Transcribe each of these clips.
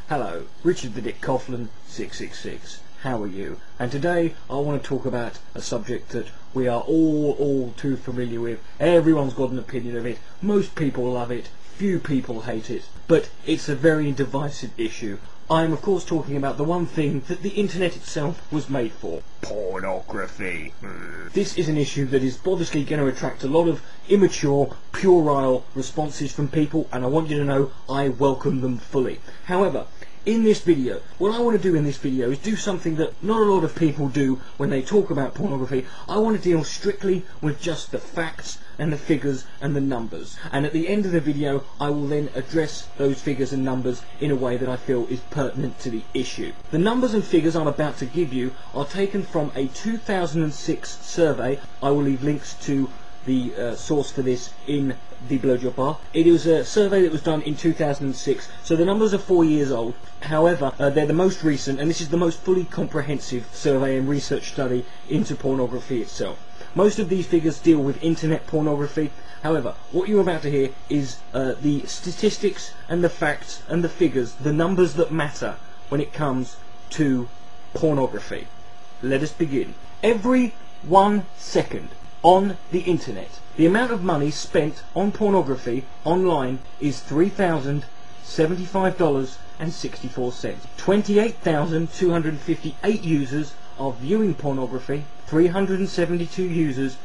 Hello, Richard the Dick Coughlan666. How are you? And today I want to talk about a subject that we are all too familiar with. Everyone's got an opinion of it. Most people love it. Few people hate it. But it's a very divisive issue. I am of course talking about the one thing that the internet itself was made for. Pornography. This is an issue that is obviously going to attract a lot of immature, puerile responses from people, and I want you to know I welcome them fully. However, in this video, what I want to do in this video is do something that not a lot of people do when they talk about pornography. I want to deal strictly with just the facts and the figures and the numbers. And at the end of the video, I will then address those figures and numbers in a way that I feel is pertinent to the issue. The numbers and figures I'm about to give you are taken from a 2006 survey. I will leave links to the source for this in the blowjob bar. It was a survey that was done in 2006, so the numbers are 4 years old. However, they're the most recent, and this is the most fully comprehensive survey and research study into pornography itself. Most of these figures deal with internet pornography. However, what you're about to hear is the statistics and the facts and the figures, the numbers that matter when it comes to pornography. Let us begin. Every 1 second on the internet, the amount of money spent on pornography online is $3,075.64. 28,258 users are viewing pornography. 372 users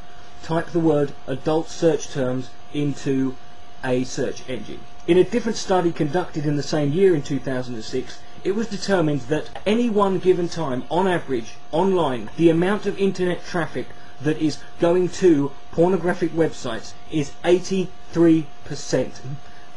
type the word adult search terms into a search engine. In a different study conducted in the same year in 2006, it was determined that at any one given time, on average, online, the amount of internet traffic that is going to pornographic websites is 83%.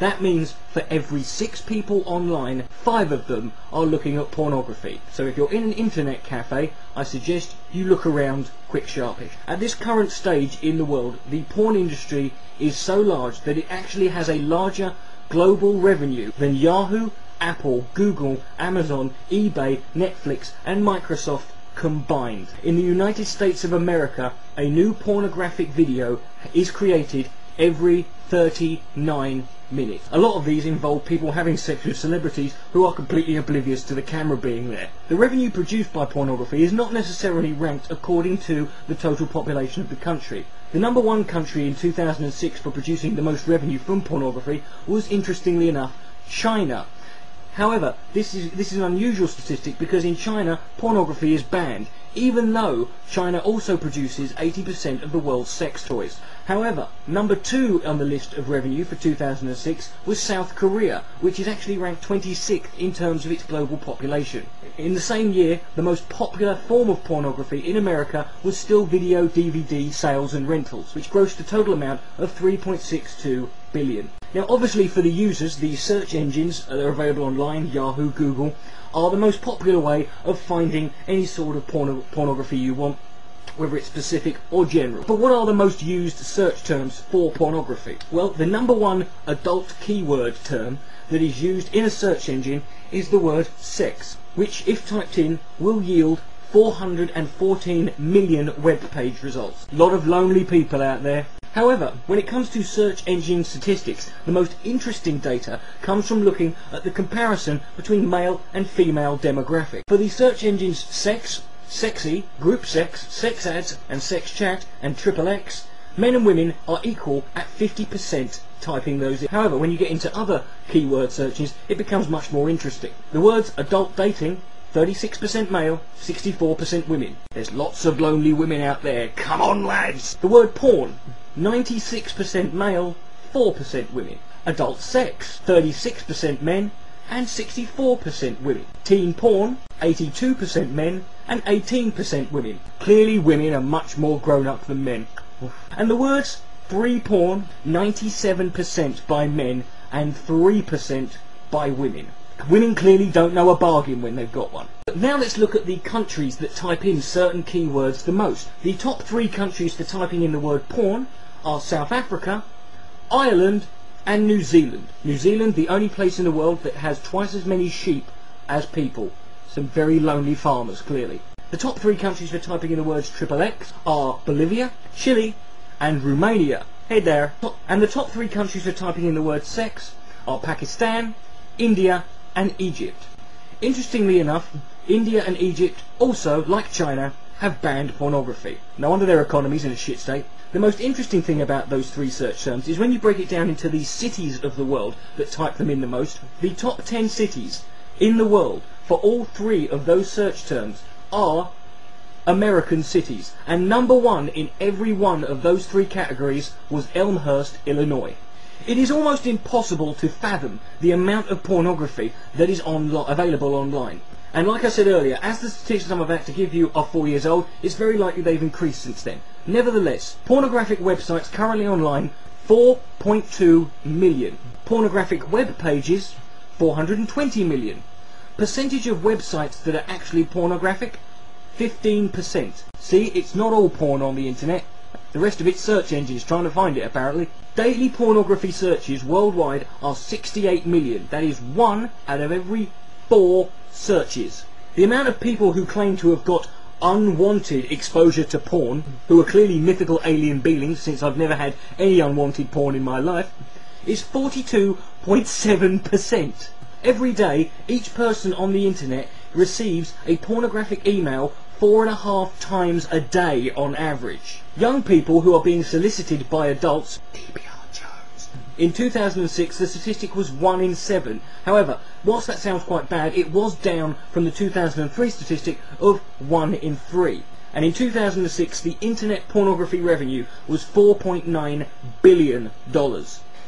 That means for every 6 people online, 5 of them are looking at pornography. So if you're in an internet cafe, I suggest you look around quick sharpish. At this current stage in the world, the porn industry is so large that it actually has a larger global revenue than Yahoo, Apple, Google, Amazon, eBay, Netflix and Microsoft combined. In the United States of America, a new pornographic video is created every 39 minutes. A lot of these involve people having sex with celebrities who are completely oblivious to the camera being there. The revenue produced by pornography is not necessarily ranked according to the total population of the country. The number 1 country in 2006 for producing the most revenue from pornography was, interestingly enough, China. However, this is an unusual statistic because in China, pornography is banned, even though China also produces 80% of the world's sex toys. However, number 2 on the list of revenue for 2006 was South Korea, which is actually ranked 26th in terms of its global population. In the same year, the most popular form of pornography in America was still video DVD sales and rentals, which grossed a total amount of $3.62 billion. Now obviously for the users, the search engines that are available online, Yahoo, Google, are the most popular way of finding any sort of pornography you want, whether it's specific or general. But what are the most used search terms for pornography? Well, the number 1 adult keyword term that is used in a search engine is the word sex, which if typed in will yield 414 million web page results. A lot of lonely people out there. However, when it comes to search engine statistics, the most interesting data comes from looking at the comparison between male and female demographic. For the search engines sex, sexy, group sex, sex ads and sex chat and XXX, men and women are equal at 50% typing those in. However, when you get into other keyword searches, it becomes much more interesting. The words adult dating, 36% male, 64% women. There's lots of lonely women out there. Come on, lads! The word porn, 96% male, 4% women. Adult sex, 36% men and 64% women. Teen porn, 82% men and 18% women. Clearly women are much more grown up than men. And the words free porn, 97% by men and 3% by women. Women clearly don't know a bargain when they've got one. But now let's look at the countries that type in certain keywords the most. The top 3 countries for typing in the word porn are South Africa, Ireland and New Zealand. New Zealand, the only place in the world that has twice as many sheep as people. Some very lonely farmers, clearly. The top 3 countries for typing in the words XXX are Bolivia, Chile and Romania. Hey there. And the top 3 countries for typing in the word sex are Pakistan, India and Egypt. Interestingly enough, India and Egypt also, like China, have banned pornography. No wonder their economy's in a shit state. The most interesting thing about those three search terms is when you break it down into the cities of the world that type them in the most, the top 10 cities in the world for all three of those search terms are American cities. And number one in every one of those three categories was Elmhurst, Illinois. It is almost impossible to fathom the amount of pornography that is available online. And like I said earlier, as the statistics I'm about to give you are 4 years old, it's very likely they've increased since then. Nevertheless, pornographic websites currently online, 4.2 million. Pornographic web pages, 420 million. Percentage of websites that are actually pornographic, 15%. See, it's not all porn on the internet. The rest of it's search engines trying to find it, apparently. Daily pornography searches worldwide are 68 million. That is 1 out of every 4 searches. The amount of people who claim to have got unwanted exposure to porn, who are clearly mythical alien beings, since I've never had any unwanted porn in my life, is 42.7%. Every day, each person on the internet receives a pornographic email 4.5 times a day on average. Young people who are being solicited by adults, in 2006 the statistic was 1 in 7. However, whilst that sounds quite bad, it was down from the 2003 statistic of 1 in 3. And in 2006 the internet pornography revenue was $4.9 billion.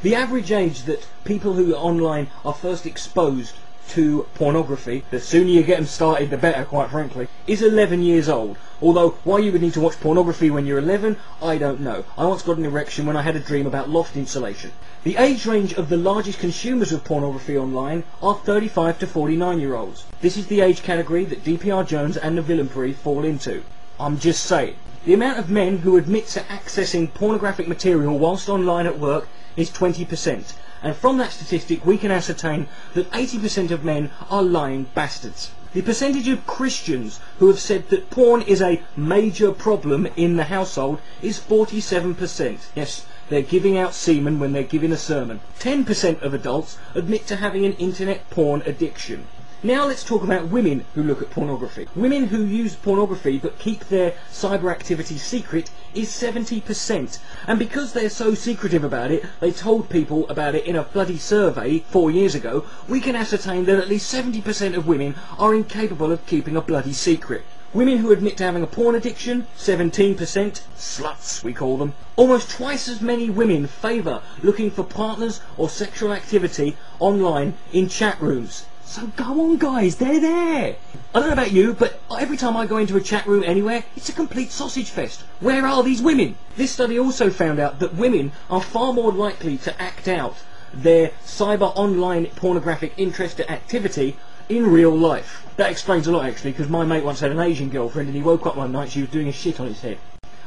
The average age that people who are online are first exposed to pornography, the sooner you get them started the better, quite frankly, is 11 years old. Although why you would need to watch pornography when you're 11, I don't know. I once got an erection when I had a dream about loft insulation. The age range of the largest consumers of pornography online are 35 to 49 year olds. This is the age category that DPR Jones and the Villainbury fall into. I'm just saying. The amount of men who admit to accessing pornographic material whilst online at work is 20%. And from that statistic we can ascertain that 80% of men are lying bastards. The percentage of Christians who have said that porn is a major problem in the household is 47%. Yes, they're giving out semen when they're giving a sermon. 10% of adults admit to having an internet porn addiction. Now let's talk about women who look at pornography. Women who use pornography but keep their cyber activity secret is 70%. And because they're so secretive about it, they told people about it in a bloody survey 4 years ago, we can ascertain that at least 70% of women are incapable of keeping a bloody secret. Women who admit to having a porn addiction, 17%, sluts we call them. Almost twice as many women favour looking for partners or sexual activity online in chat rooms. So go on guys, they're there! I don't know about you, but every time I go into a chat room anywhere, it's a complete sausage fest. Where are these women? This study also found out that women are far more likely to act out their cyber online pornographic interest or activity in real life. That explains a lot actually, because my mate once had an Asian girlfriend and he woke up one night, she was doing a shit on his head.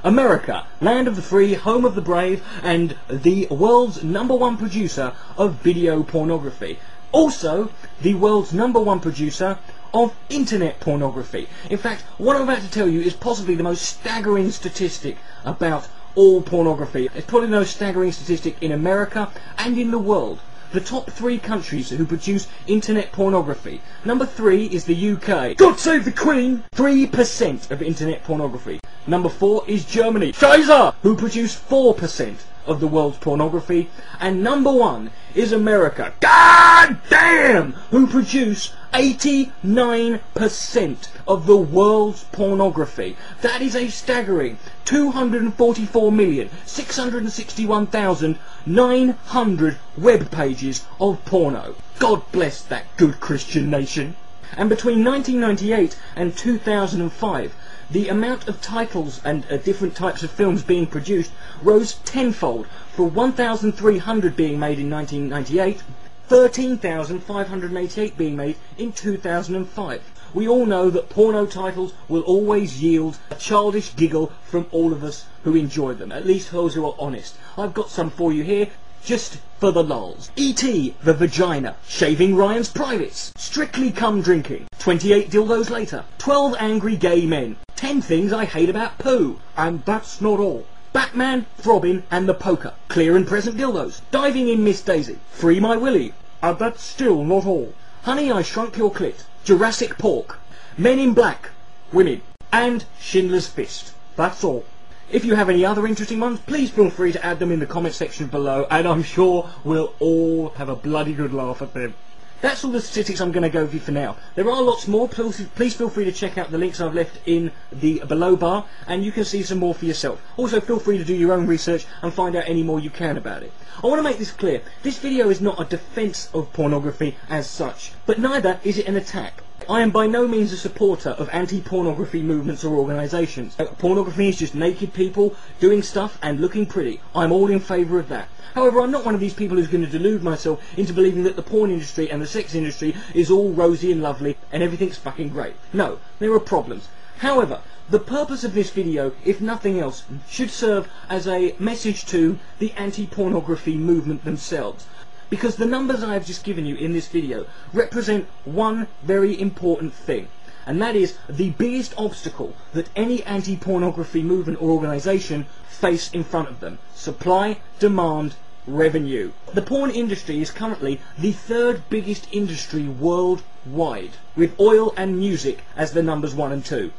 America, land of the free, home of the brave, and the world's #1 producer of video pornography. Also, the world's #1 producer of internet pornography. In fact, what I'm about to tell you is possibly the most staggering statistic about all pornography. It's probably the most staggering statistic in America and in the world. The top 3 countries who produce internet pornography. Number 3 is the UK. God save the Queen! 3% of internet pornography. Number 4 is Germany. Scheiße! Who produce 4% of the world's pornography. And number 1 is America. God damn! Who produce 89% of the world's pornography. That is a staggering 244,661,900 web pages of porno. God bless that good Christian nation. And between 1998 and 2005, the amount of titles and different types of films being produced rose tenfold, from 1,300 being made in 1998, 13,588 being made in 2005. We all know that porno titles will always yield a childish giggle from all of us who enjoy them, at least those who are honest. I've got some for you here, just for the lulz. E.T. the Vagina, Shaving Ryan's Privates, Strictly Cum Drinking, 28 Dildos Later, 12 Angry Gay Men, 10 Things I Hate About Poo, and That's Not All, Batman, Throbbing and the Poker, Clear and Present Dildos, Diving in Miss Daisy, Free My Willy, and That's Still Not All, Honey, I Shrunk Your Clit, Jurassic Pork, Men in Black, Women, and Schindler's Fist. That's all. If you have any other interesting ones, please feel free to add them in the comment section below, and I'm sure we'll all have a bloody good laugh at them. That's all the statistics I'm going to go over for now. There are lots more. Please feel free to check out the links I've left in the below bar, and you can see some more for yourself. Also, feel free to do your own research and find out any more you can about it. I want to make this clear. This video is not a defence of pornography as such, but neither is it an attack. I am by no means a supporter of anti-pornography movements or organisations. Pornography is just naked people doing stuff and looking pretty. I'm all in favour of that. However, I'm not one of these people who's going to delude myself into believing that the porn industry and the sex industry is all rosy and lovely and everything's fucking great. No, there are problems. However, the purpose of this video, if nothing else, should serve as a message to the anti-pornography movement themselves. Because the numbers I have just given you in this video represent one very important thing, and that is the biggest obstacle that any anti-pornography movement or organisation face in front of them: supply, demand, revenue. The porn industry is currently the third biggest industry worldwide, with oil and music as the numbers 1 and 2.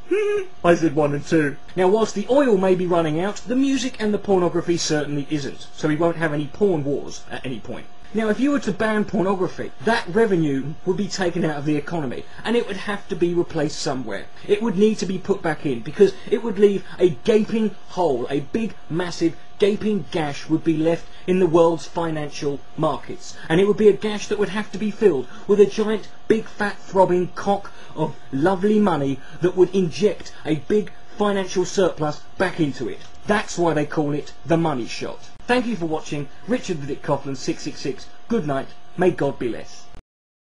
I said 1 and 2. Now, whilst the oil may be running out, the music and the pornography certainly isn't, so we won't have any porn wars at any point. Now, if you were to ban pornography, that revenue would be taken out of the economy, and it would have to be replaced somewhere. It would need to be put back in, because it would leave a gaping hole, a big, massive, gaping gash would be left in the world's financial markets. And it would be a gash that would have to be filled with a giant, big, fat, throbbing cock of lovely money that would inject a big financial surplus back into it. That's why they call it the money shot. Thank you for watching. Richard the Dick Coughlan 666. Good night. May God be less.